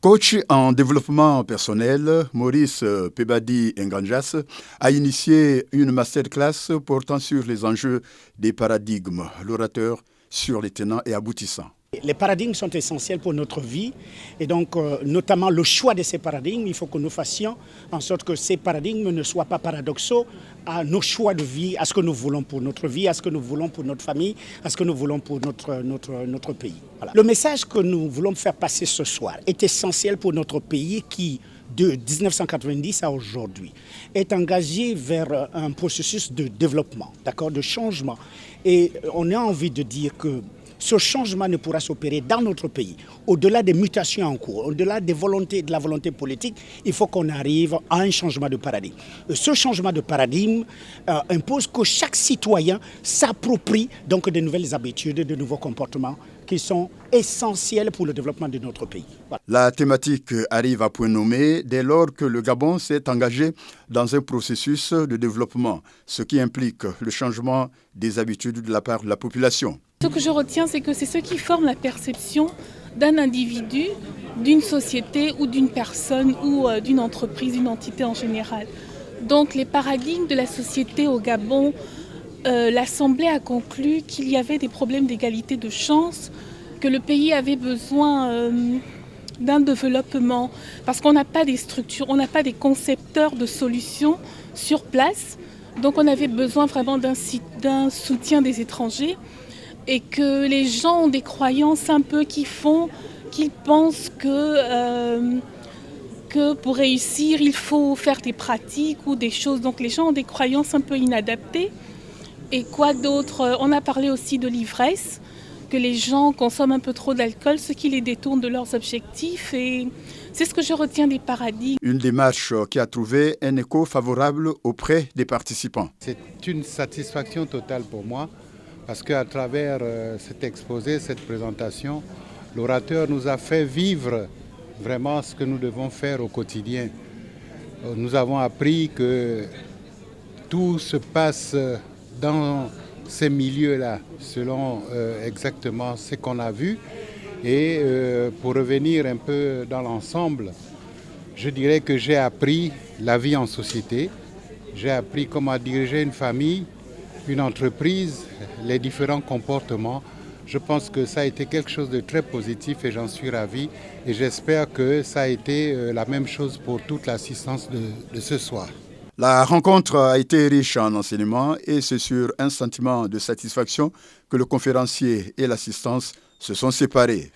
Coach en développement personnel, Maurice Pebadi Nganjas a initié une masterclass portant sur les enjeux des paradigmes, l'orateur sur les tenants et aboutissants. Les paradigmes sont essentiels pour notre vie et donc notamment le choix de ces paradigmes, il faut que nous fassions en sorte que ces paradigmes ne soient pas paradoxaux à nos choix de vie, à ce que nous voulons pour notre vie, à ce que nous voulons pour notre famille, à ce que nous voulons pour notre pays. Voilà. Le message que nous voulons faire passer ce soir est essentiel pour notre pays qui, de 1990 à aujourd'hui, est engagé vers un processus de développement, d'accord, de changement. Et on a envie de dire que ce changement ne pourra s'opérer dans notre pays. Au-delà des mutations en cours, au-delà de la volonté politique, il faut qu'on arrive à un changement de paradigme. Ce changement de paradigme impose que chaque citoyen s'approprie donc de nouvelles habitudes, de nouveaux comportements qui sont essentiels pour le développement de notre pays. Voilà. La thématique arrive à point nommé dès lors que le Gabon s'est engagé dans un processus de développement, ce qui implique le changement des habitudes de la part de la population. Ce que je retiens, c'est que c'est ce qui forme la perception d'un individu, d'une société ou d'une personne ou d'une entreprise, d'une entité en général. Donc les paradigmes de la société au Gabon, l'Assemblée a conclu qu'il y avait des problèmes d'égalité de chance, que le pays avait besoin d'un développement, parce qu'on n'a pas des structures, on n'a pas des concepteurs de solutions sur place. Donc on avait besoin vraiment d'un soutien des étrangers. Et que les gens ont des croyances un peu qu'ils pensent que pour réussir, il faut faire des pratiques ou des choses. Donc les gens ont des croyances un peu inadaptées. Et quoi d'autre? On a parlé aussi de l'ivresse, que les gens consomment un peu trop d'alcool, ce qui les détourne de leurs objectifs. Et c'est ce que je retiens des paradigmes. Une démarche qui a trouvé un écho favorable auprès des participants. C'est une satisfaction totale pour moi. Parce qu'à travers cet exposé, cette présentation, l'orateur nous a fait vivre vraiment ce que nous devons faire au quotidien. Nous avons appris que tout se passe dans ces milieux-là, selon exactement ce qu'on a vu. Et pour revenir un peu dans l'ensemble, je dirais que j'ai appris la vie en société, j'ai appris comment diriger une famille, une entreprise, les différents comportements. Je pense que ça a été quelque chose de très positif et j'en suis ravi. Et j'espère que ça a été la même chose pour toute l'assistance de ce soir. La rencontre a été riche en enseignements et c'est sur un sentiment de satisfaction que le conférencier et l'assistance se sont séparés.